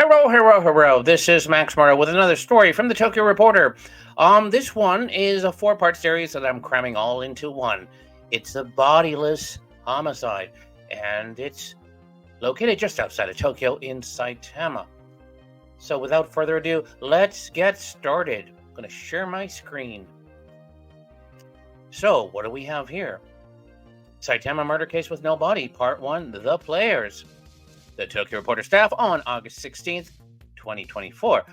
Hello. This is Max Murrow with another story from the Tokyo Reporter. This one is a four-part series that I'm cramming all into one. It's a bodiless homicide, and it's located just outside of Tokyo in Saitama. So without further ado, let's get started. I'm going to share my screen. So, what do we have here? Saitama murder case with no body, part 1, the players. The Tokyo Reporter staff on August 16th, 2024.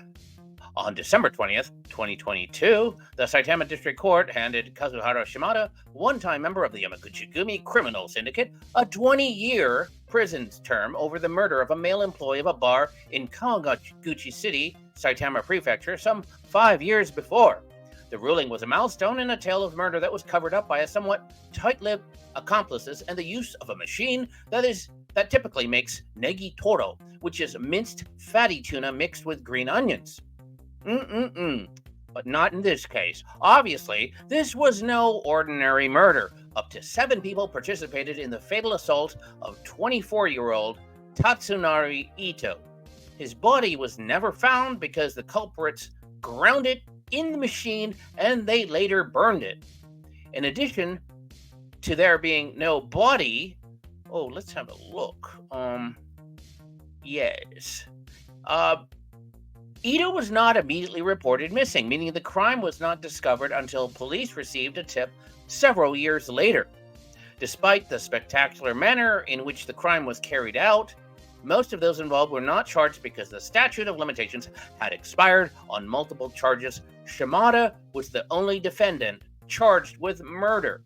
On December 20th, 2022, the Saitama District Court handed Kazuhara Shimada, one-time member of the Yamaguchi-gumi criminal syndicate, a 20-year prison term over the murder of a male employee of a bar in Kawaguchi City, Saitama Prefecture, some 5 years before. The ruling was a milestone in a tale of murder that was covered up by a somewhat tight-lipped accomplices and the use of a machine that typically makes Negitoro, which is minced fatty tuna mixed with green onions. But not in this case. Obviously, this was no ordinary murder. Up to 7 people participated in the fatal assault of 24-year-old Tatsunari Ito. His body was never found because the culprits ground it in the machine and they later burned it. In addition to there being no body, let's have a look. Yes. Ito was not immediately reported missing, meaning the crime was not discovered until police received a tip several years later. Despite the spectacular manner in which the crime was carried out, most of those involved were not charged because the statute of limitations had expired on multiple charges. Shimada was the only defendant charged with murder.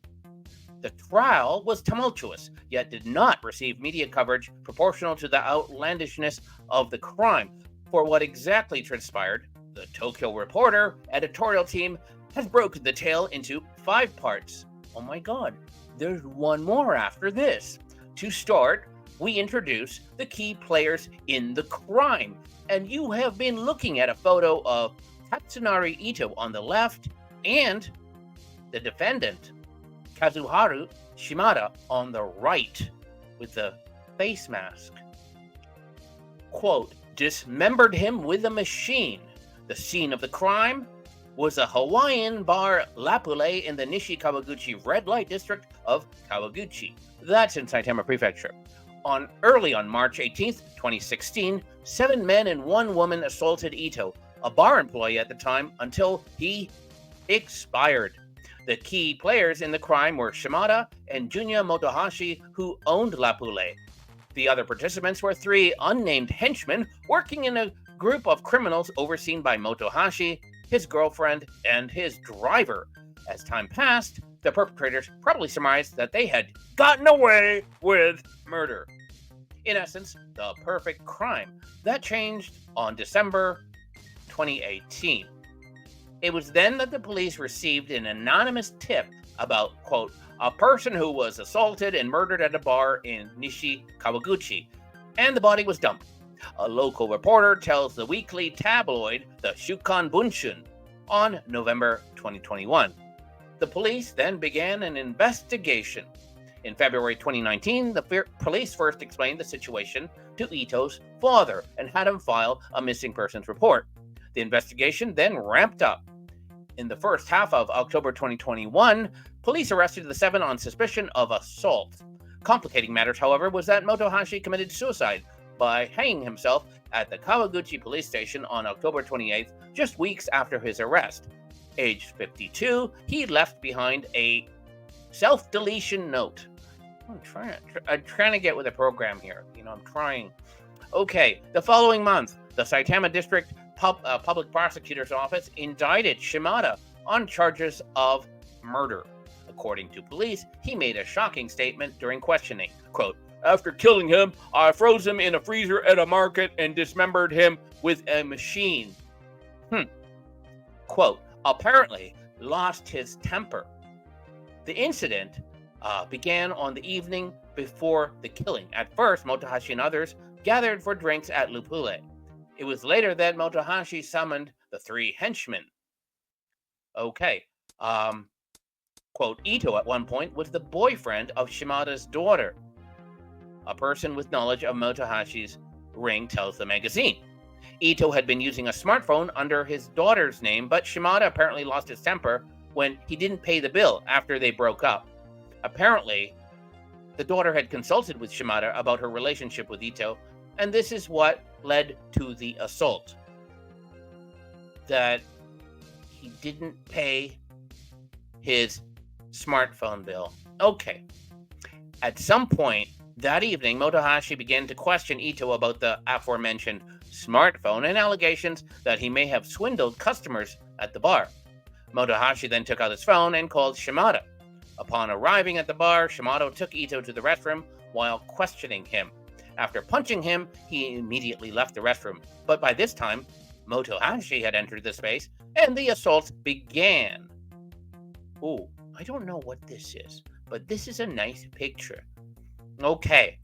The trial was tumultuous, yet did not receive media coverage proportional to the outlandishness of the crime. For what exactly transpired, the Tokyo Reporter editorial team has broken the tale into 5 parts. Oh my god, there's one more after this. To start, we introduce the key players in the crime, and you have been looking at a photo of Tatsunari Ito on the left and the defendant, Kazuhara Shimada, on the right with the face mask. Quote, dismembered him with a machine. The scene of the crime was a Hawaiian bar Lapule in the Nishi Kawaguchi red light district of Kawaguchi. That's in Saitama Prefecture. Early on March 18th, 2016, 7 men and 1 woman assaulted Ito, a bar employee at the time, until he expired. The key players in the crime were Shimada and Junya Motohashi, who owned Lapule. The other participants were 3 unnamed henchmen working in a group of criminals overseen by Motohashi, his girlfriend, and his driver. As time passed, the perpetrators probably surmised that they had gotten away with murder. In essence, the perfect crime. That changed on December 2018. It was then that the police received an anonymous tip about, quote, a person who was assaulted and murdered at a bar in Nishi Kawaguchi, and the body was dumped. A local reporter tells the weekly tabloid, the Shukan Bunshun, on November 2021. The police then began an investigation. In February 2019, the police first explained the situation to Ito's father and had him file a missing persons report. The investigation then ramped up. In the first half of October 2021, police arrested the 7 on suspicion of assault. Complicating matters, however, was that Motohashi committed suicide by hanging himself at the Kawaguchi police station on October 28th, just weeks after his arrest. Aged 52, he left behind a self-deletion note. I'm trying to get with the program here. I'm trying. Okay, the following month, the Saitama District Public Prosecutor's Office indicted Shimada on charges of murder. According to police, he made a shocking statement during questioning. Quote, after killing him, I froze him in a freezer at a market and dismembered him with a machine. Quote, apparently lost his temper. The incident began on the evening before the killing. At first, Motohashi and others gathered for drinks at Lupule. It was later that Motohashi summoned the 3 henchmen. Okay. Quote, Ito at one point was the boyfriend of Shimada's daughter. A person with knowledge of Motohashi's ring tells the magazine. Ito had been using a smartphone under his daughter's name, but Shimada apparently lost his temper when he didn't pay the bill after they broke up. Apparently, the daughter had consulted with Shimada about her relationship with Ito, and this is what led to the assault. That he didn't pay his smartphone bill. Okay. At some point that evening, Motohashi began to question Ito about the aforementioned smartphone and allegations that he may have swindled customers at the bar. Motohashi then took out his phone and called Shimada. Upon arriving at the bar, Shimada took Ito to the restroom while questioning him. After punching him, he immediately left the restroom. But by this time, Motohashi had entered the space and the assault began. Ooh, I don't know what this is, but this is a nice picture. Okay.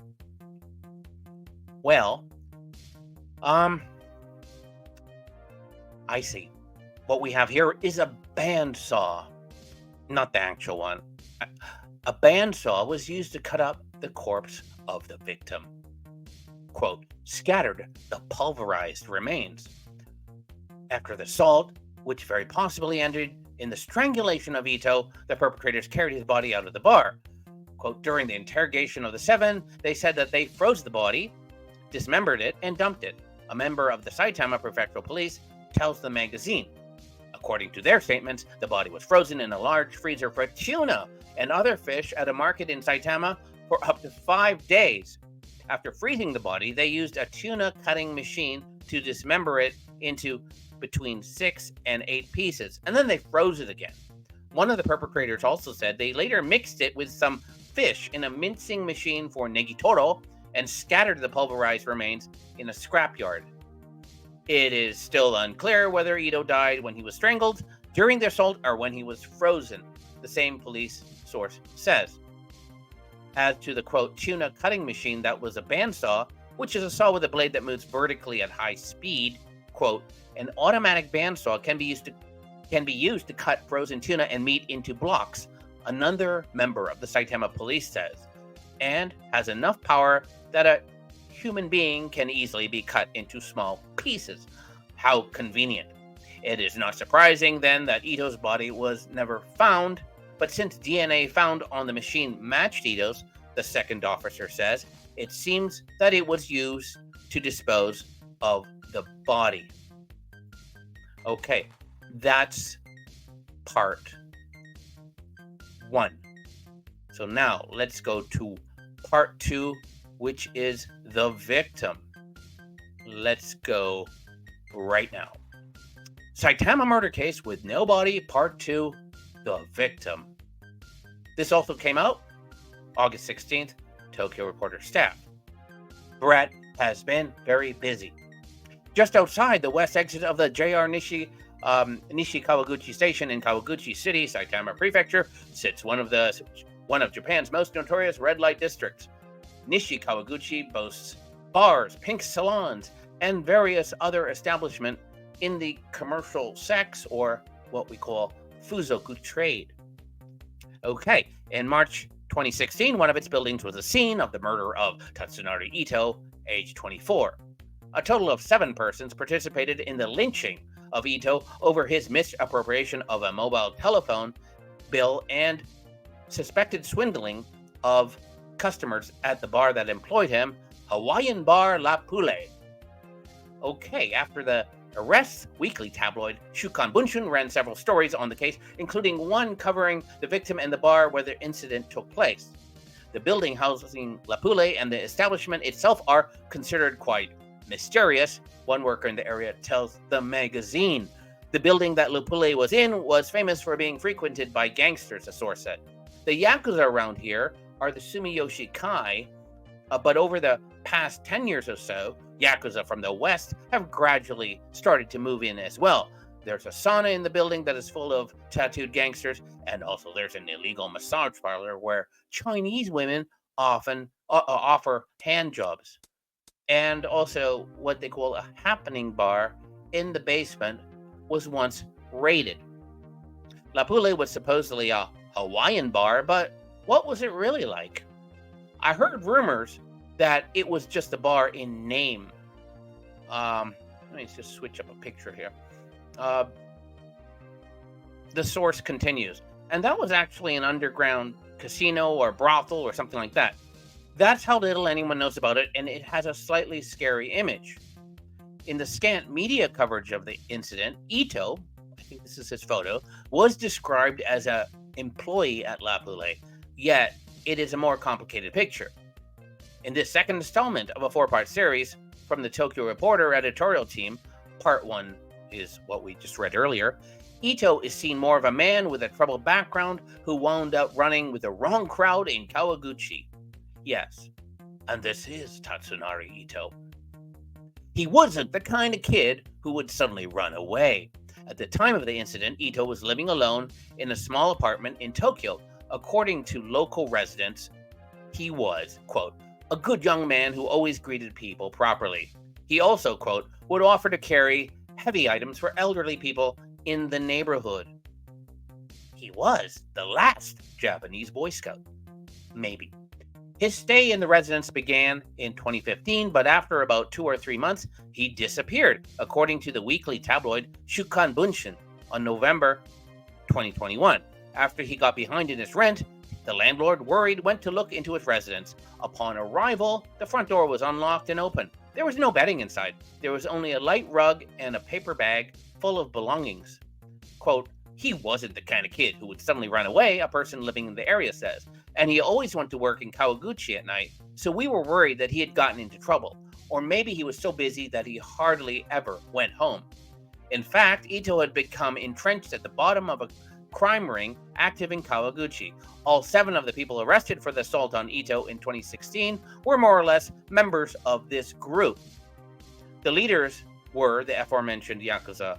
Well, I see. What we have here is a bandsaw. Not the actual one. A bandsaw was used to cut up the corpse of the victim. Quote, scattered the pulverized remains. After the assault, which very possibly ended in the strangulation of Ito, the perpetrators carried his body out of the bar. Quote, during the interrogation of the seven, they said that they froze the body, dismembered it, and dumped it. A member of the Saitama Prefectural Police tells the magazine. According to their statements, the body was frozen in a large freezer for tuna and other fish at a market in Saitama for up to 5 days. After freezing the body, they used a tuna cutting machine to dismember it into between 6 and 8 pieces, and then they froze it again. One of the perpetrators also said they later mixed it with some fish in a mincing machine for Negitoro and scattered the pulverized remains in a scrapyard. It is still unclear whether Ito died when he was strangled, during the assault, or when he was frozen, the same police source says. As to the, quote, tuna cutting machine, that was a bandsaw, which is a saw with a blade that moves vertically at high speed. Quote, an automatic bandsaw can be used to cut frozen tuna and meat into blocks, another member of the Saitama police says, and has enough power that a human being can easily be cut into small pieces. How convenient. It is not surprising, then, that Ito's body was never found, but since DNA found on the machine matched Ito's, the second officer says, it seems that it was used to dispose of the body. Okay, that's part 1. So now let's go to part 2, which is the victim. Let's go right now. Saitama murder case with no body, part 2, the victim. This also came out August 16th, Tokyo Reporter staff. Brett has been very busy. Just outside the west exit of the JR Nishi Kawaguchi Station in Kawaguchi City, Saitama Prefecture, sits one of Japan's most notorious red light districts. Nishi Kawaguchi boasts bars, pink salons, and various other establishments in the commercial sex, or what we call fuzoku trade. Okay, in March 2016, one of its buildings was the scene of the murder of Tatsunari Ito, age 24. A total of 7 persons participated in the lynching of Ito over his misappropriation of a mobile telephone bill and suspected swindling of customers at the bar that employed him, Hawaiian Bar La Poule. Okay, after the arrests, weekly tabloid Shukan Bunshun ran several stories on the case, including one covering the victim and the bar where the incident took place. The building housing La Poule and the establishment itself are considered quite mysterious. One worker in the area tells the magazine. The building that La Poule was in was famous for being frequented by gangsters, a source said. The Yakuza around here are the Sumiyoshi Kai, but over the past 10 years or so, Yakuza from the West have gradually started to move in as well. There's a sauna in the building that is full of tattooed gangsters, and also there's an illegal massage parlor where Chinese women often offer hand jobs. And also what they call a happening bar in the basement was once raided. La Poule was supposedly a Hawaiian bar, but what was it really like? I heard rumors that it was just a bar in name. Let me just switch up a picture here. The source continues. And that was actually an underground casino or brothel or something like that. That's how little anyone knows about it, and it has a slightly scary image. In the scant media coverage of the incident, Ito, I think this is his photo, was described as an employee at La Poule, yet it is a more complicated picture. In this second installment of a 4-part series from the Tokyo Reporter editorial team, part 1 is what we just read earlier, Ito is seen more of a man with a troubled background who wound up running with the wrong crowd in Kawaguchi. Yes, and this is Tatsunari Ito. He wasn't the kind of kid who would suddenly run away. At the time of the incident, Ito was living alone in a small apartment in Tokyo. According to local residents, he was, quote, a good young man who always greeted people properly. He also, quote, would offer to carry heavy items for elderly people in the neighborhood. He was the last Japanese Boy Scout. Maybe. His stay in the residence began in 2015, but after about 2 or 3 months, he disappeared, according to the weekly tabloid Shukan Bunshin on November 2021. After he got behind in his rent, the landlord, worried, went to look into his residence. Upon arrival, the front door was unlocked and open. There was no bedding inside. There was only a light rug and a paper bag full of belongings. Quote, he wasn't the kind of kid who would suddenly run away, a person living in the area says. And he always went to work in Kawaguchi at night, so we were worried that he had gotten into trouble. Or maybe he was so busy that he hardly ever went home. In fact, Ito had become entrenched at the bottom of a crime ring active in Kawaguchi. All 7 of the people arrested for the assault on Ito in 2016 were more or less members of this group. The leaders were the aforementioned Yakuza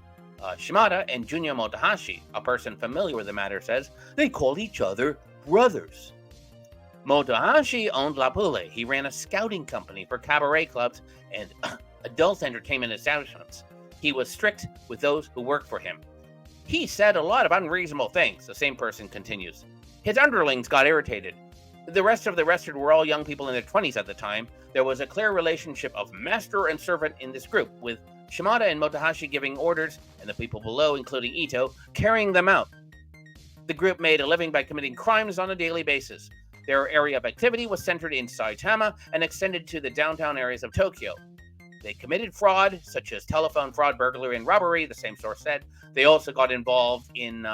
Shimada and Junya Motohashi. A person familiar with the matter says they called each other brothers. Motohashi owned La Poule. He ran a scouting company for cabaret clubs and adult entertainment establishments. He was strict with those who worked for him. He said a lot of unreasonable things, the same person continues. His underlings got irritated. The rest of the arrested were all young people in their 20s at the time. There was a clear relationship of master and servant in this group, with Shimada and Motohashi giving orders, and the people below, including Ito, carrying them out. The group made a living by committing crimes on a daily basis. Their area of activity was centered in Saitama and extended to the downtown areas of Tokyo. They committed fraud, such as telephone fraud, burglary, and robbery, the same source said. They also got involved in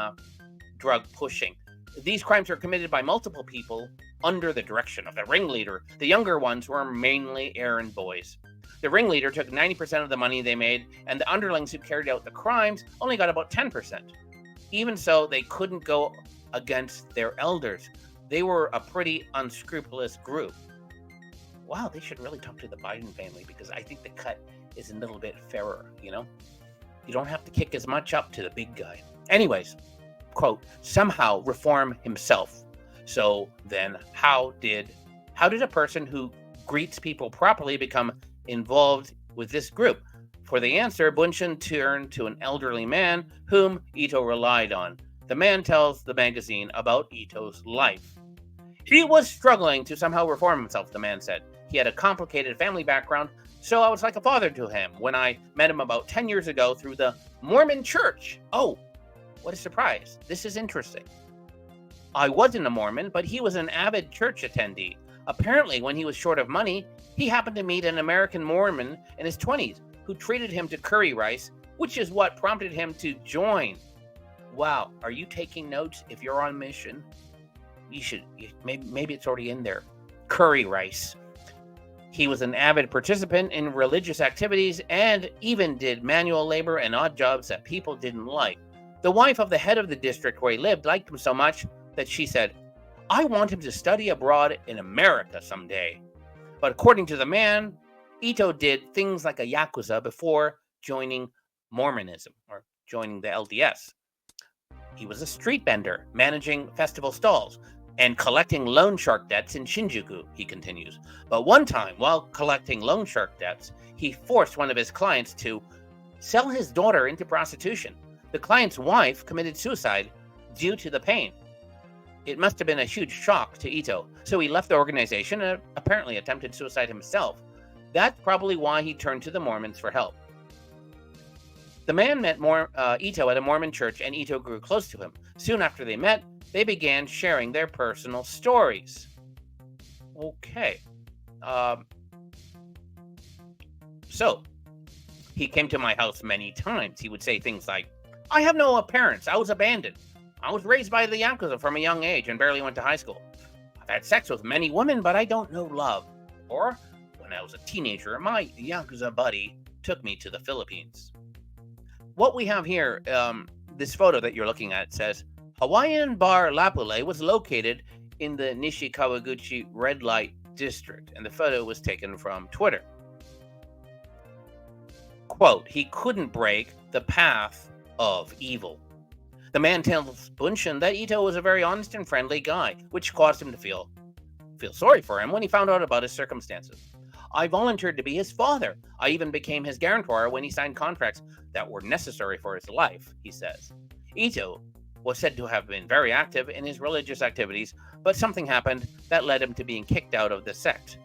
drug pushing. These crimes were committed by multiple people under the direction of the ringleader. The younger ones were mainly errand boys. The ringleader took 90% of the money they made, and the underlings who carried out the crimes only got about 10%. Even so, they couldn't go against their elders. They were a pretty unscrupulous group. Wow, they should really talk to the Biden family, because I think the cut is a little bit fairer, you know? You don't have to kick as much up to the big guy. Anyways, quote, somehow reform himself. So then how did a person who greets people properly become involved with this group? For the answer, Bunshin turned to an elderly man whom Ito relied on. The man tells the magazine about Ito's life. He was struggling to somehow reform himself, the man said. He had a complicated family background, so I was like a father to him when I met him about 10 years ago through the Mormon church. Oh, what a surprise. This is interesting. I wasn't a Mormon, but he was an avid church attendee. Apparently, when he was short of money, he happened to meet an American Mormon in his 20s who treated him to curry rice, which is what prompted him to join. Wow, are you taking notes? If you're on mission, you should, maybe it's already in there. Curry rice. He was an avid participant in religious activities and even did manual labor and odd jobs that people didn't like. The wife of the head of the district where he lived liked him so much that she said, I want him to study abroad in America someday. But according to the man, Ito did things like a Yakuza before joining Mormonism or joining the LDS. He was a street vendor, managing festival stalls and collecting loan shark debts in Shinjuku, he continues. But one time, while collecting loan shark debts, he forced one of his clients to sell his daughter into prostitution. The client's wife committed suicide due to the pain. It must have been a huge shock to Ito, so he left the organization and apparently attempted suicide himself. That's probably why he turned to the Mormons for help. The man met Ito at a Mormon church, and Ito grew close to him. Soon after they met, they began sharing their personal stories. Okay. So, he came to my house many times. He would say things like, I have no parents. I was abandoned. I was raised by the Yakuza from a young age and barely went to high school. I've had sex with many women, but I don't know love. Or, when I was a teenager, my Yakuza buddy took me to the Philippines. What we have here, this photo that you're looking at says, Hawaiian Bar Lapule was located in the Nishikawaguchi red light district, and the photo was taken from Twitter. Quote, he couldn't break the path of evil. The man tells Bunshin that Ito was a very honest and friendly guy, which caused him to feel sorry for him when he found out about his circumstances. I volunteered to be his father. I even became his guarantor when he signed contracts that were necessary for his life, he says. Ito was said to have been very active in his religious activities, but something happened that led him to being kicked out of the sect.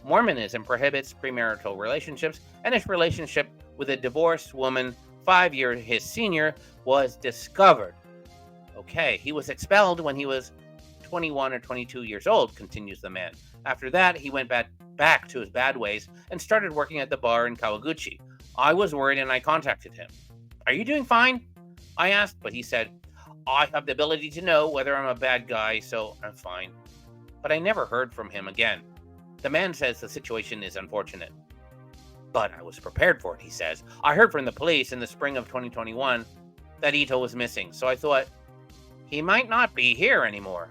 Mormonism prohibits premarital relationships, and his relationship with a divorced woman 5 years his senior was discovered. Okay, he was expelled when he was 21 or 22 years old, continues the man. After that, he went back to his bad ways and started working at the bar in Kawaguchi. I was worried and I contacted him. Are you doing fine? I asked, but he said, I have the ability to know whether I'm a bad guy, so I'm fine. But I never heard from him again. The man says the situation is unfortunate. But I was prepared for it, he says. I heard from the police in the spring of 2021 that Ito was missing, so I thought he might not be here anymore.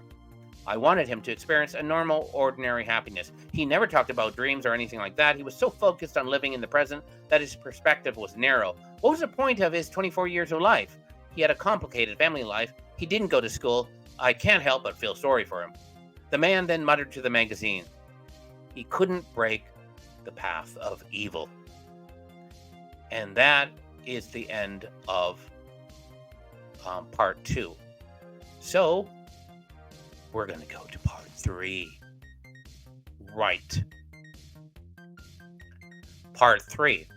I wanted him to experience a normal, ordinary happiness. He never talked about dreams or anything like that. He was so focused on living in the present that his perspective was narrow. What was the point of his 24 years of life? He had a complicated family life. He didn't go to school. I can't help but feel sorry for him. The man then muttered to the magazine, he couldn't break the path of evil. And that is the end of part 2. So, we're going to go to part 3. Right. Part 3.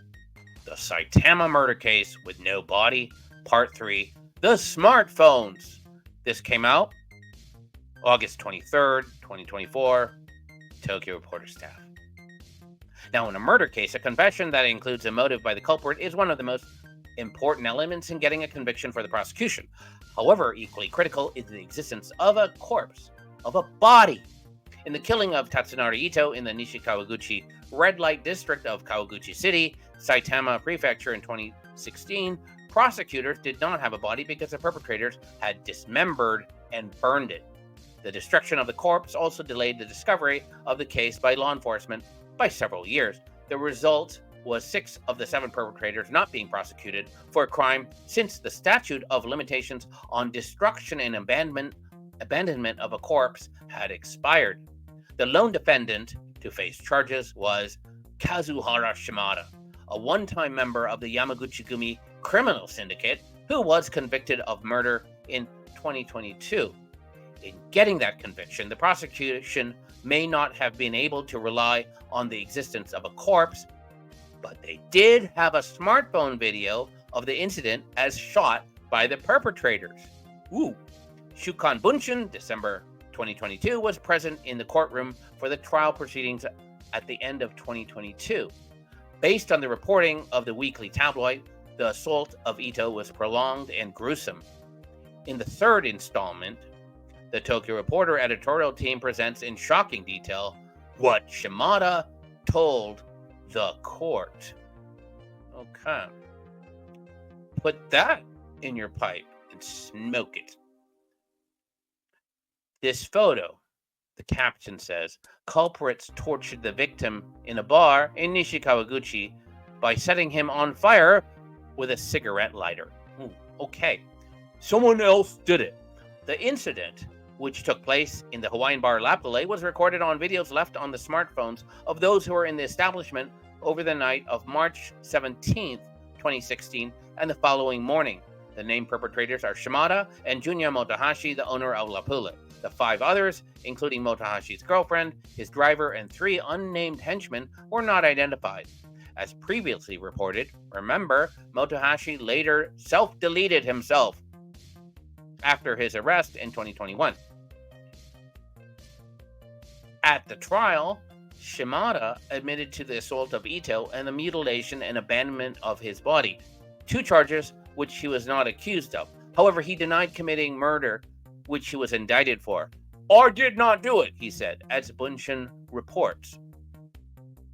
The Saitama murder case with no body. Part 3. The smartphones. This came out August 23rd, 2024. Tokyo Reporter staff. Now, in a murder case, a confession that includes a motive by the culprit is one of the most important elements in getting a conviction for the prosecution. However, equally critical is the existence of a corpse, of a body. In the killing of Tatsunori Ito in the Nishikawaguchi red light district of Kawaguchi City, Saitama Prefecture in 2016, prosecutors did not have a body because the perpetrators had dismembered and burned it. The destruction of the corpse also delayed the discovery of the case by law enforcement by several years. The result was 6 of the 7 perpetrators not being prosecuted for a crime since the statute of limitations on destruction and abandonment of a corpse had expired. The lone defendant to face charges was Kazuhara Shimada, a one-time member of the Yamaguchi-gumi criminal syndicate who was convicted of murder in 2022. In getting that conviction, the prosecution may not have been able to rely on the existence of a corpse, but they did have a smartphone video of the incident as shot by the perpetrators. Shukan Bunshin, December 2022, was present in the courtroom for the trial proceedings at the end of 2022. Based on the reporting of the weekly tabloid, the assault of Ito was prolonged and gruesome. In the third installment, the Tokyo Reporter editorial team presents in shocking detail what Shimada told the court. Okay. Put that in your pipe and smoke it. This photo, the caption says, culprits tortured the victim in a bar in Nishikawaguchi by setting him on fire with a cigarette lighter. Okay. Someone else did it. The incident, which took place in the Hawaiian bar Lapule, was recorded on videos left on the smartphones of those who were in the establishment over the night of March 17th, 2016, and the following morning. The named perpetrators are Shimada and Junya Motohashi, the owner of Lapule. The 5 others, including Motohashi's girlfriend, his driver, and 3 unnamed henchmen, were not identified. as previously reported. Remember, Motohashi later self-deleted himself after his arrest in 2021. At the trial, Shimada admitted to the assault of Ito and the mutilation and abandonment of his body, 2 charges which he was not accused of. However, he denied committing murder, which he was indicted for. "I did not do it," he said, as Bunshin reports.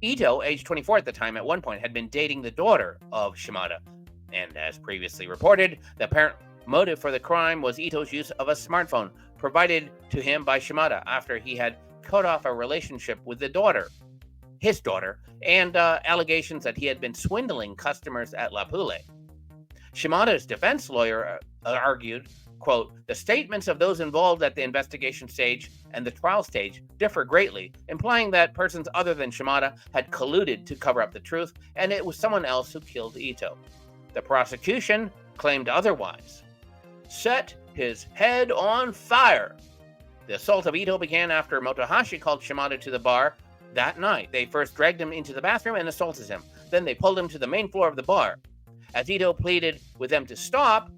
Ito, aged 24 at the time, at one point had been dating the daughter of Shimada, and as previously reported, the apparent motive for the crime was Ito's use of a smartphone provided to him by Shimada after he had cut off a relationship with his daughter, and allegations that he had been swindling customers at La Pule. Shimada's defense lawyer argued, quote, "The statements of those involved at the investigation stage and the trial stage differ greatly, implying that persons other than Shimada had colluded to cover up the truth, and it was someone else who killed Ito. The prosecution claimed otherwise. Set his head on fire." The assault of Ito began after Motohashi called Shimada to the bar that night. They first dragged him into the bathroom and assaulted him. Then they pulled him to the main floor of the bar. As Ito pleaded with them to stop,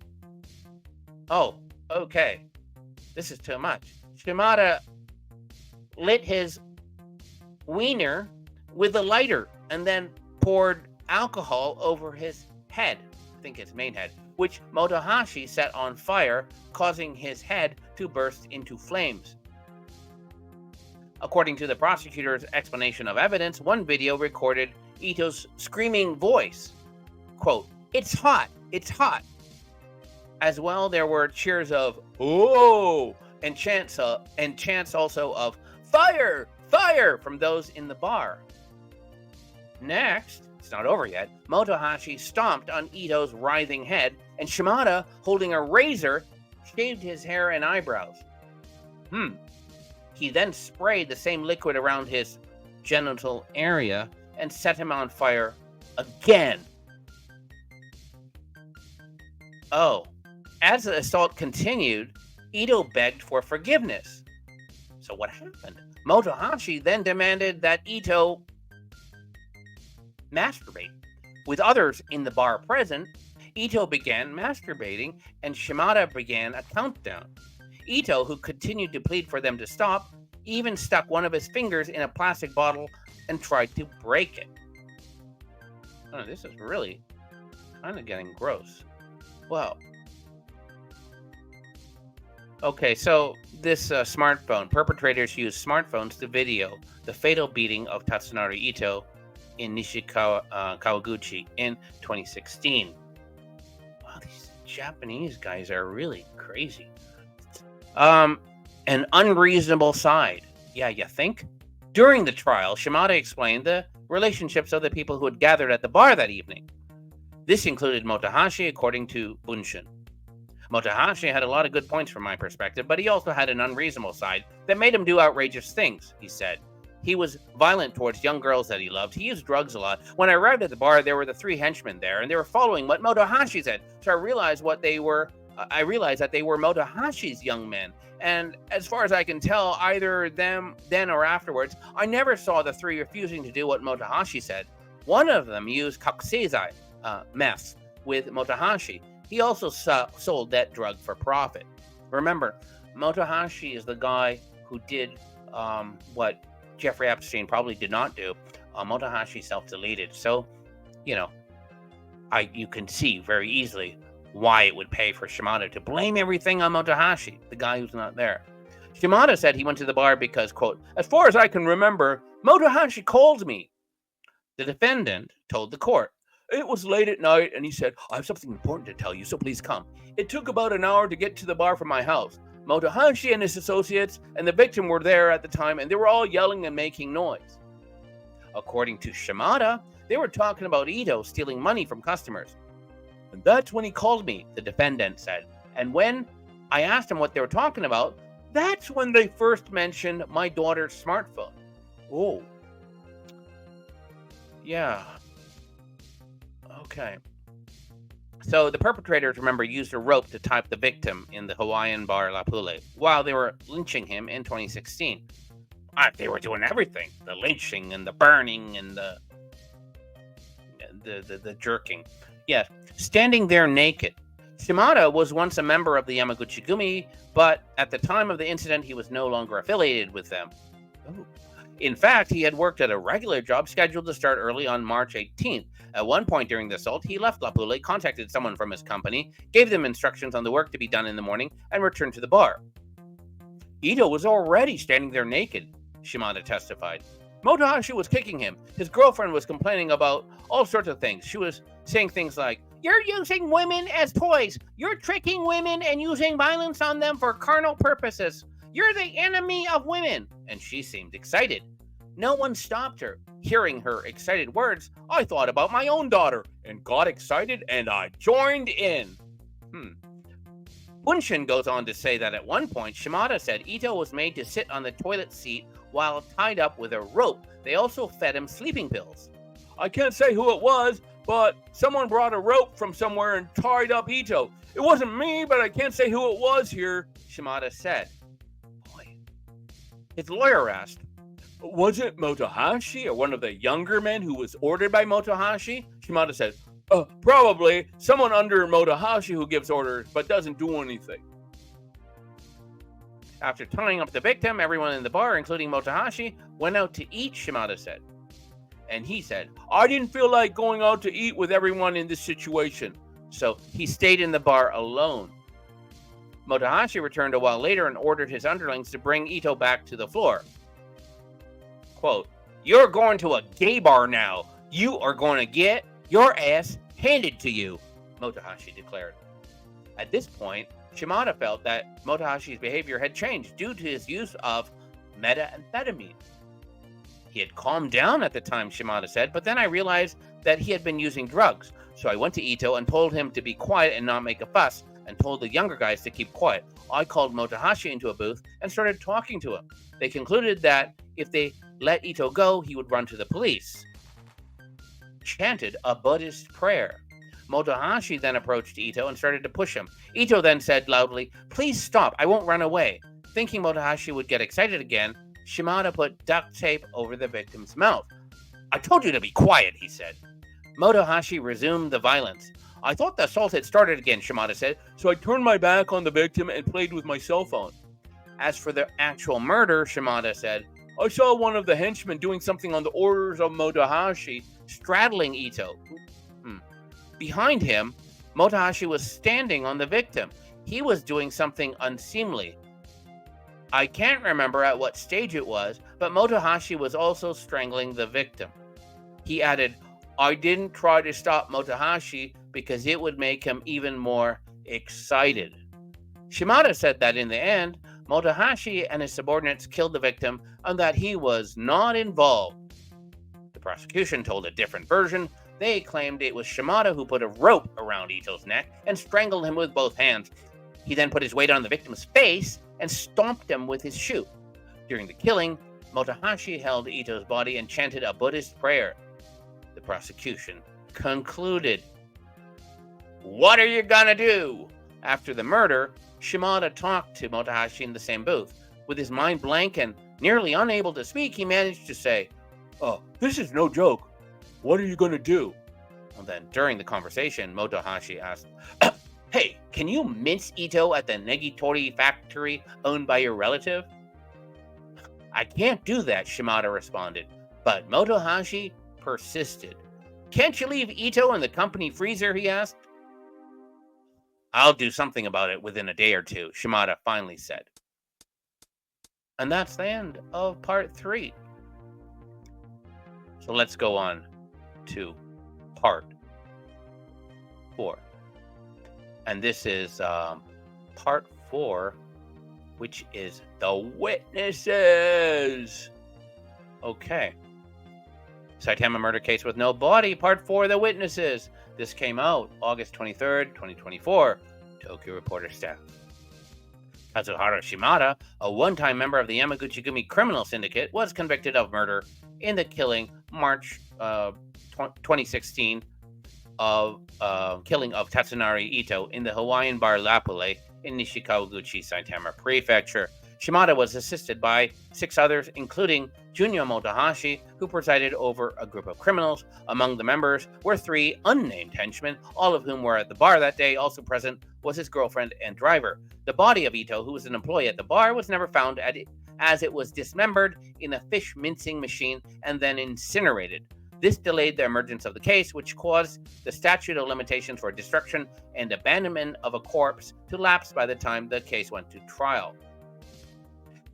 "Oh, okay, this is too much." Shimada lit his wiener with a lighter and then poured alcohol over his head, I think his main head, which Motohashi set on fire, causing his head to burst into flames. According to the prosecutor's explanation of evidence, one video recorded Ito's screaming voice, quote, "It's hot, it's hot." As well, there were cheers of "Oh!" and chants also of "Fire! Fire!" from those in the bar. Next, it's not over yet, Motohashi stomped on Ito's writhing head, and Shimada, holding a razor, shaved his hair and eyebrows. He then sprayed the same liquid around his genital area and set him on fire again. Oh, as the assault continued, Ito begged for forgiveness. So what happened? Motohashi then demanded that Ito masturbate. With others in the bar present, Ito began masturbating and Shimada began a countdown. Ito, who continued to plead for them to stop, even stuck one of his fingers in a plastic bottle and tried to break it. Oh, this is really kind of getting gross. Wow. Okay, so this smartphone. Perpetrators used smartphones to video the fatal beating of Tatsunori Ito in Kawaguchi in 2016. Wow, these Japanese guys are really crazy. An unreasonable side. Yeah, you think? During the trial, Shimada explained the relationships of the people who had gathered at the bar that evening. This included Motohashi, according to Bunshin. Motohashi had a lot of good points from my perspective, but he also had an unreasonable side that made him do outrageous things, he said. He was violent towards young girls that he loved. He used drugs a lot. When I arrived at the bar, there were the 3 henchmen there, and they were following what Motohashi said. So I realized that they were Motohashi's young men. And as far as I can tell, either them then or afterwards, I never saw the 3 refusing to do what Motohashi said. One of them used kakusei, meth, with Motohashi. He also sold that drug for profit. Remember, Motohashi is the guy who did what Jeffrey Epstein probably did not do. Motohashi self-deleted. So, you can see very easily why it would pay for Shimada to blame everything on Motohashi, the guy who's not there. Shimada said he went to the bar because, quote, "As far as I can remember, Motohashi called me." The defendant told the court, "It was late at night, and he said, 'I have something important to tell you, so please come.' It took about an hour to get to the bar from my house. Motohashi and his associates and the victim were there at the time, and they were all yelling and making noise." According to Shimada, they were talking about Ito stealing money from customers. "And that's when he called me," the defendant said. "And when I asked him what they were talking about, that's when they first mentioned my daughter's smartphone." Oh. Yeah. Okay. So the perpetrators, remember, used a rope to tie up the victim in the Hawaiian bar La Pule while they were lynching him in 2016. They were doing everything. The lynching and the burning and the... the jerking. Yes, standing there naked. Shimada was once a member of the Yamaguchi-gumi, but at the time of the incident, he was no longer affiliated with them. Oh. In fact, he had worked at a regular job scheduled to start early on March 18th. At one point during the assault, he left Lapule, contacted someone from his company, gave them instructions on the work to be done in the morning, and returned to the bar. Ito was already standing there naked, Shimada testified. Motohashi was kicking him. His girlfriend was complaining about all sorts of things. She was saying things like, "You're using women as toys. You're tricking women and using violence on them for carnal purposes. You're the enemy of women." And she seemed excited. No one stopped her. Hearing her excited words, I thought about my own daughter and got excited and I joined in. Bunshin goes on to say that at one point, Shimada said Ito was made to sit on the toilet seat while tied up with a rope. They also fed him sleeping pills. I can't say who it was, but someone brought a rope from somewhere and tied up Ito. It wasn't me, but I can't say who it was here, Shimada said. Boy. His lawyer asked, was it Motohashi or one of the younger men who was ordered by Motohashi? Shimada said, probably someone under Motohashi who gives orders but doesn't do anything. After tying up the victim, everyone in the bar, including Motohashi, went out to eat, Shimada said. And he said, I didn't feel like going out to eat with everyone in this situation, so he stayed in the bar alone. Motohashi returned a while later and ordered his underlings to bring Ito back to the floor. Quote, "You're going to a gay bar now. You are going to get your ass handed to you," Motohashi declared. At this point, Shimada felt that Motohashi's behavior had changed due to his use of methamphetamine. He had calmed down at the time, Shimada said, but then I realized that he had been using drugs. So I went to Ito and told him to be quiet and not make a fuss, and told the younger guys to keep quiet. I called Motohashi into a booth and started talking to him. They concluded that if they let Ito go, he would run to the police. Chanted a Buddhist prayer. Motohashi then approached Ito and started to push him. Ito then said loudly, "Please stop, I won't run away." Thinking Motohashi would get excited again, Shimada put duct tape over the victim's mouth. "I told you to be quiet," he said. Motohashi resumed the violence. "I thought the assault had started again," Shimada said, "so I turned my back on the victim and played with my cell phone." As for the actual murder, Shimada said, "I saw one of the henchmen doing something on the orders of Motohashi, straddling Ito. Behind him, Motohashi was standing on the victim. He was doing something unseemly. I can't remember at what stage it was, but Motohashi was also strangling the victim." He added, "I didn't try to stop Motohashi because it would make him even more excited." Shimada said that in the end, Motohashi and his subordinates killed the victim and that he was not involved. The prosecution told a different version. They claimed it was Shimada who put a rope around Ito's neck and strangled him with both hands. He then put his weight on the victim's face and stomped him with his shoe. During the killing, Motohashi held Ito's body and chanted a Buddhist prayer. The prosecution concluded. What are you gonna do? After the murder, Shimada talked to Motohashi in the same booth. With his mind blank and nearly unable to speak, he managed to say, "Oh, this is no joke. What are you going to do?" And then during the conversation, Motohashi asked, "Hey, can you mince Ito at the Negitoro factory owned by your relative?" "I can't do that," Shimada responded. But Motohashi persisted. "Can't you leave Ito in the company freezer?" he asked. "I'll do something about it within a day or two," Shimada finally said. And that's the end of part 3. So let's go on to part 4. And this is part 4, which is the witnesses. Okay. Saitama murder case with no body, part 4, the witnesses. This came out August 23rd, 2024. Tokyo Reporter staff. Kazuhara Shimada, a one-time member of the Yamaguchi-gumi criminal syndicate, was convicted of murder in the killing March 2016 of killing of Tatsunari Ito in the Hawaiian bar Lapule in Nishikawaguchi, Saitama Prefecture. Shimada was assisted by 6 others, including Junyo Motohashi, who presided over a group of criminals. Among the members were 3 unnamed henchmen, all of whom were at the bar that day. Also present was his girlfriend and driver. The body of Ito, who was an employee at the bar, was never found as it was dismembered in a fish mincing machine and then incinerated. This delayed the emergence of the case, which caused the statute of limitations for destruction and abandonment of a corpse to lapse by the time the case went to trial.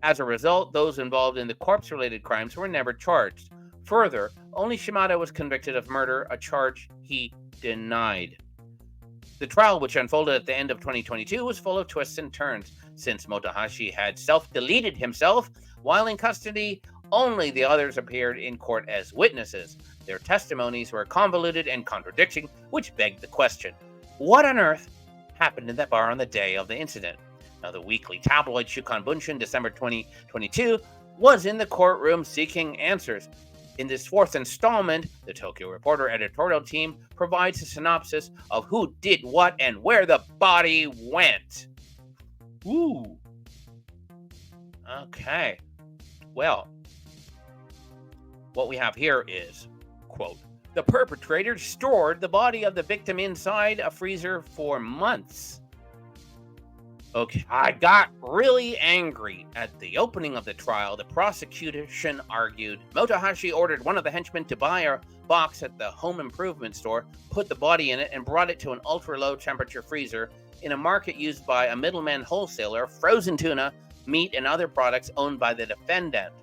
As a result, those involved in the corpse-related crimes were never charged. Further, only Shimada was convicted of murder, a charge he denied. The trial, which unfolded at the end of 2022, was full of twists and turns. Since Motohashi had self-deleted himself while in custody, only the others appeared in court as witnesses. Their testimonies were convoluted and contradicting, which begged the question, what on earth happened in that bar on the day of the incident? Now, the weekly tabloid Shukan Bunshin, December 2022, was in the courtroom seeking answers. In this 4th installment, the Tokyo Reporter editorial team provides a synopsis of who did what and where the body went. Ooh. Okay. Well, what we have here is, quote, the perpetrator stored the body of the victim inside a freezer for months. Okay, I got really angry. At the opening of the trial, the prosecution argued Motohashi ordered one of the henchmen to buy a box at the home improvement store, put the body in it, and brought it to an ultra-low temperature freezer in a market used by a middleman wholesaler of frozen tuna, meat, and other products owned by the defendant.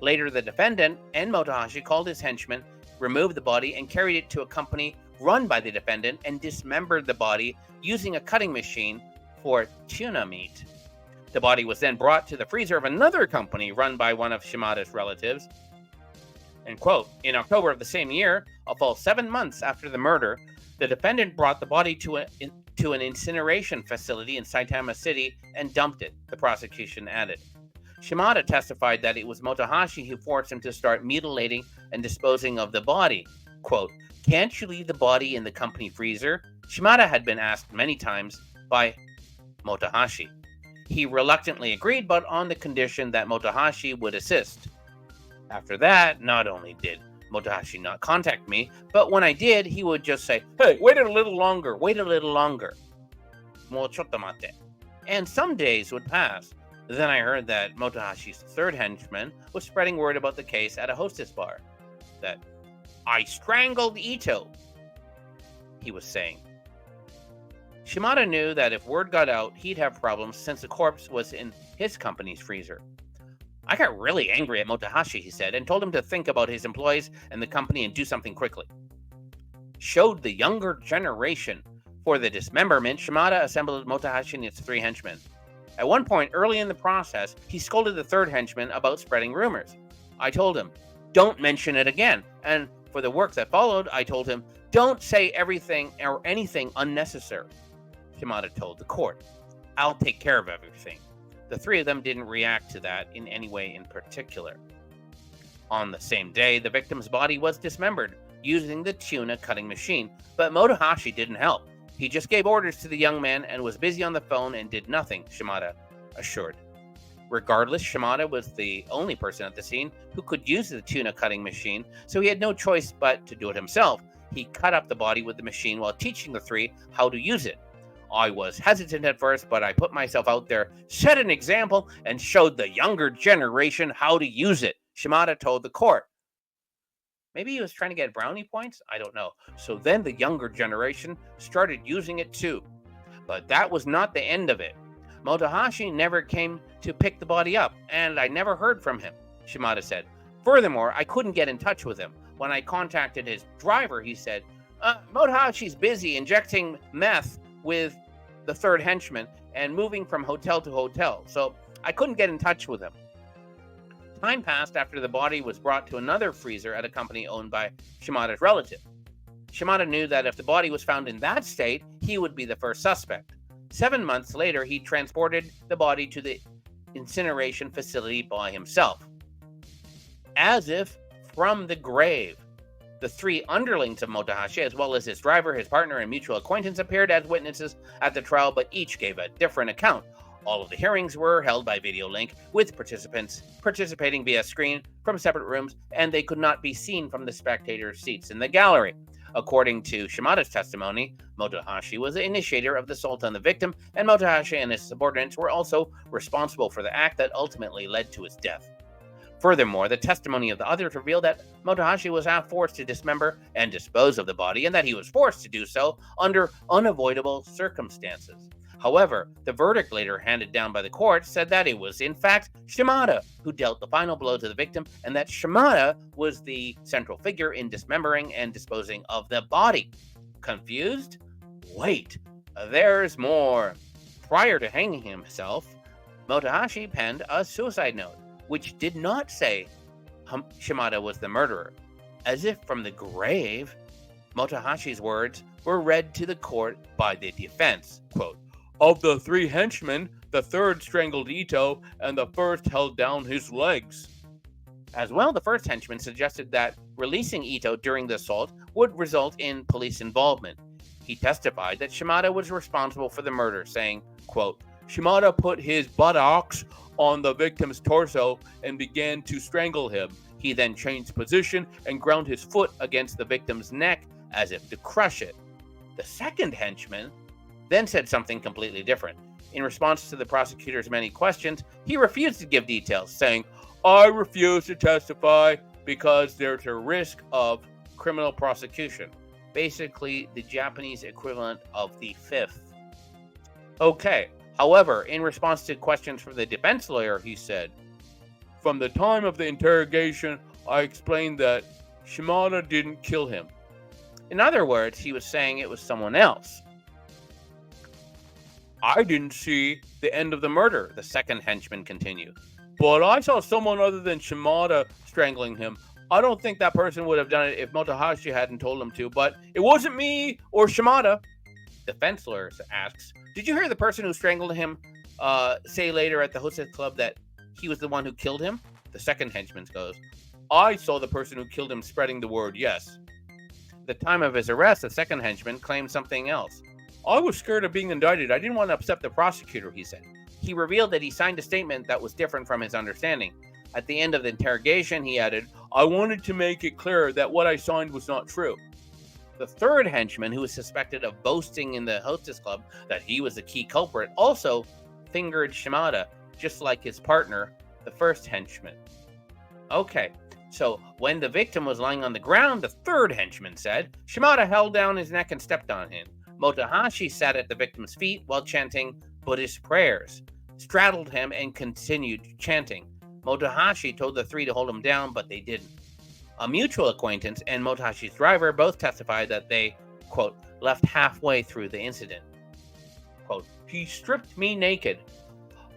Later, the defendant and Motohashi called his henchmen, removed the body, and carried it to a company run by the defendant and dismembered the body using a cutting machine for tuna meat. The body was then brought to the freezer of another company run by one of Shimada's relatives. And quote, in October of the same year, a full 7 months after the murder, the defendant brought the body to an incineration facility in Saitama City and dumped it, the prosecution added. Shimada testified that it was Motohashi who forced him to start mutilating and disposing of the body. Quote, can't you leave the body in the company freezer? Shimada had been asked many times by Motohashi. He reluctantly agreed, but on the condition that Motohashi would assist. After that, not only did Motohashi not contact me, but when I did, he would just say, hey, wait a little longer. Mo chotto mate. And some days would pass. Then I heard that Motohashi's 3rd henchman was spreading word about the case at a hostess bar. That I strangled Ito, he was saying. Shimada knew that if word got out, he'd have problems since the corpse was in his company's freezer. I got really angry at Motohashi, he said, and told him to think about his employees and the company and do something quickly. Showed the younger generation. For the dismemberment, Shimada assembled Motohashi and its 3 henchmen. At one point early in the process, he scolded the 3rd henchman about spreading rumors. I told him, don't mention it again. And for the work that followed, I told him, don't say everything or anything unnecessary. Shimada told the court, I'll take care of everything. The 3 of them didn't react to that in any way in particular. On the same day, the victim's body was dismembered using the tuna cutting machine, but Motohashi didn't help. He just gave orders to the young man and was busy on the phone and did nothing, Shimada assured. Regardless, Shimada was the only person at the scene who could use the tuna cutting machine, so he had no choice but to do it himself. He cut up the body with the machine while teaching the 3 how to use it. I was hesitant at first, but I put myself out there, set an example, and showed the younger generation how to use it, Shimada told the court. Maybe he was trying to get brownie points? I don't know. So then the younger generation started using it too. But that was not the end of it. Motohashi never came to pick the body up, and I never heard from him, Shimada said. Furthermore, I couldn't get in touch with him. When I contacted his driver, he said, Motohashi's busy injecting meth with the 3rd henchman and moving from hotel to hotel, so I couldn't get in touch with him. Time passed after the body was brought to another freezer at a company owned by Shimada's relative. Shimada knew that if the body was found in that state, he would be the first suspect. 7 months later, he transported the body to the incineration facility by himself. As if from the grave. The 3 underlings of Motohashi, as well as his driver, his partner, and mutual acquaintance, appeared as witnesses at the trial, but each gave a different account. All of the hearings were held by video link, with participants participating via screen from separate rooms, and they could not be seen from the spectators' seats in the gallery. According to Shimada's testimony, Motohashi was the initiator of the assault on the victim, and Motohashi and his subordinates were also responsible for the act that ultimately led to his death. Furthermore, the testimony of the others revealed that Motohashi was not forced to dismember and dispose of the body, and that he was forced to do so under unavoidable circumstances. However, the verdict later handed down by the court said that it was, in fact, Shimada who dealt the final blow to the victim, and that Shimada was the central figure in dismembering and disposing of the body. Confused? Wait, there's more. Prior to hanging himself, Motohashi penned a suicide note, which did not say Shimada was the murderer. As if from the grave, Motohashi's words were read to the court by the defense. Quote, "Of the 3 henchmen, the 3rd strangled Ito, and the 1st held down his legs." As well, the 1st henchman suggested that releasing Ito during the assault would result in police involvement. He testified that Shimada was responsible for the murder, saying, quote, "Shimada put his buttocks on the victim's torso and began to strangle him. He then changed position and ground his foot against the victim's neck as if to crush it." The 2nd henchman then said something completely different. In response to the prosecutor's many questions, he refused to give details, saying, "I refuse to testify because there's a risk of criminal prosecution." Basically, the Japanese equivalent of the 5th. Okay. However, in response to questions from the defense lawyer, he said, "From the time of the interrogation, I explained that Shimada didn't kill him." In other words, he was saying it was someone else. "I didn't see the end of the murder," the 2nd henchman continued. "But I saw someone other than Shimada strangling him. I don't think that person would have done it if Motohashi hadn't told him to, but it wasn't me or Shimada." Defense lawyer asks, "Did you hear the person who strangled him say later at the hostess club that he was the one who killed him?" The 2nd henchman goes, "I saw the person who killed him spreading the word, yes." At the time of his arrest, the 2nd henchman claimed something else. "I was scared of being indicted. I didn't want to upset the prosecutor," he said. He revealed that he signed a statement that was different from his understanding. At the end of the interrogation, he added, "I wanted to make it clear that what I signed was not true." The 3rd henchman, who was suspected of boasting in the hostess club that he was the key culprit, also fingered Shimada, just like his partner, the 1st henchman. Okay, so when the victim was lying on the ground, the 3rd henchman said, Shimada held down his neck and stepped on him. Motohashi sat at the victim's feet while chanting Buddhist prayers, straddled him, and continued chanting. Motohashi told the 3 to hold him down, but they didn't. A mutual acquaintance and Motohashi's driver both testified that they, quote, left halfway through the incident. Quote, "He stripped me naked."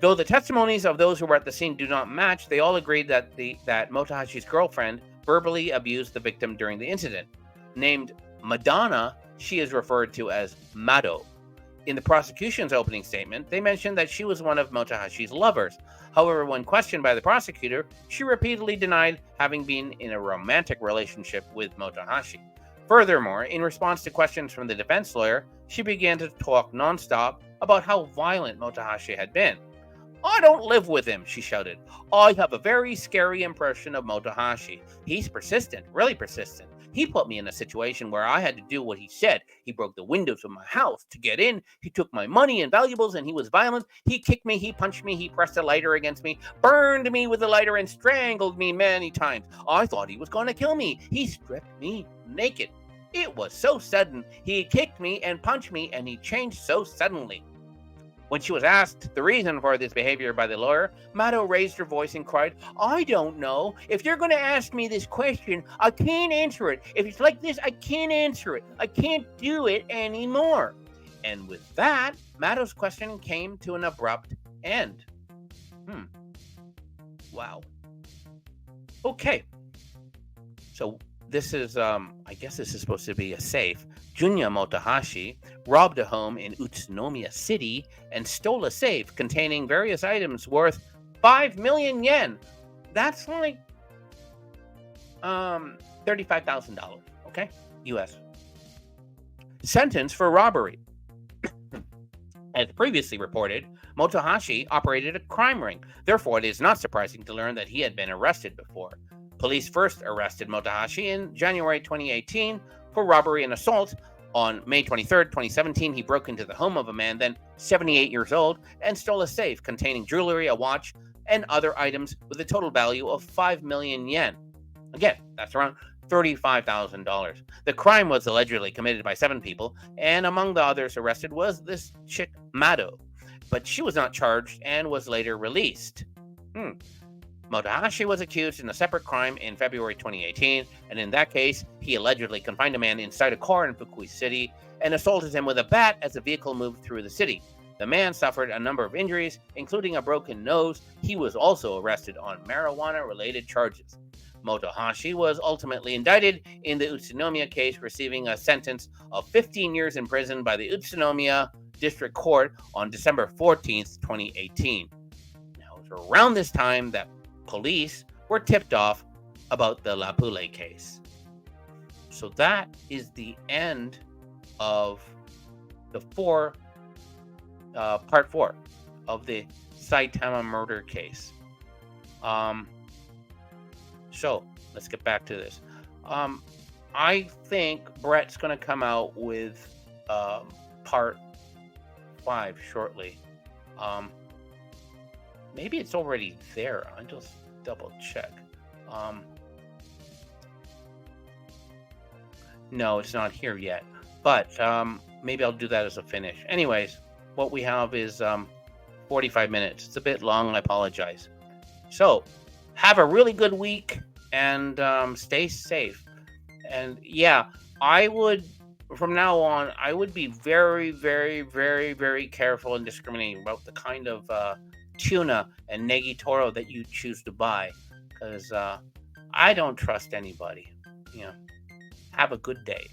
Though the testimonies of those who were at the scene do not match, they all agreed that Motohashi's girlfriend verbally abused the victim during the incident. Named Madonna, she is referred to as Mado. In the prosecution's opening statement, they mentioned that she was one of Motohashi's lovers. However, when questioned by the prosecutor, she repeatedly denied having been in a romantic relationship with Motohashi. Furthermore, in response to questions from the defense lawyer, she began to talk nonstop about how violent Motohashi had been. "I don't live with him," she shouted. "I have a very scary impression of Motohashi. He's persistent, really persistent. He put me in a situation where I had to do what he said. He broke the windows of my house to get in. He took my money and valuables, and he was violent. He kicked me, he punched me, he pressed a lighter against me, burned me with a lighter, and strangled me many times. I thought he was going to kill me. He stripped me naked. It was so sudden. He kicked me and punched me, and he changed so suddenly." When she was asked the reason for this behavior by the lawyer, Mado raised her voice and cried, "I don't know. If you're going to ask me this question, I can't answer it. If it's like this, I can't answer it. I can't do it anymore." And with that, Mado's question came to an abrupt end. Wow. Okay. So this is, I guess this is supposed to be a safe. Junya Motohashi robbed a home in Utsunomiya City and stole a safe containing various items worth 5 million yen. That's like $35,000, okay? US. Sentence for robbery. As previously reported, Motohashi operated a crime ring. Therefore, it is not surprising to learn that he had been arrested before. Police first arrested Motohashi in January 2018 for robbery and assault. On May 23, 2017, he broke into the home of a man then 78 years old and stole a safe containing jewelry, a watch, and other items with a total value of 5 million yen. Again, that's around $35,000. The crime was allegedly committed by 7 people, and among the others arrested was this chick, Mado. But she was not charged and was later released. Motohashi was accused in a separate crime in February 2018, and in that case, he allegedly confined a man inside a car in Fukui City and assaulted him with a bat as the vehicle moved through the city. The man suffered a number of injuries, including a broken nose. He was also arrested on marijuana-related charges. Motohashi was ultimately indicted in the Utsunomiya case, receiving a sentence of 15 years in prison by the Utsunomiya District Court on December 14th, 2018. Now, it was around this time that police were tipped off about the Lapule case. So that is the end of the part 4 of the Saitama murder case. So let's get back to this. I think Brett's going to come out with part 5 shortly. Maybe it's already there. I'll just double check. No, it's not here yet. But maybe I'll do that as a finish. Anyways, what we have is 45 minutes. It's a bit long. I apologize. So, have a really good week and stay safe. And yeah, from now on, I would be very, very, very, very careful and discriminating about the kind of tuna and Negitoro that you choose to buy, because I don't trust anybody. Have a good day.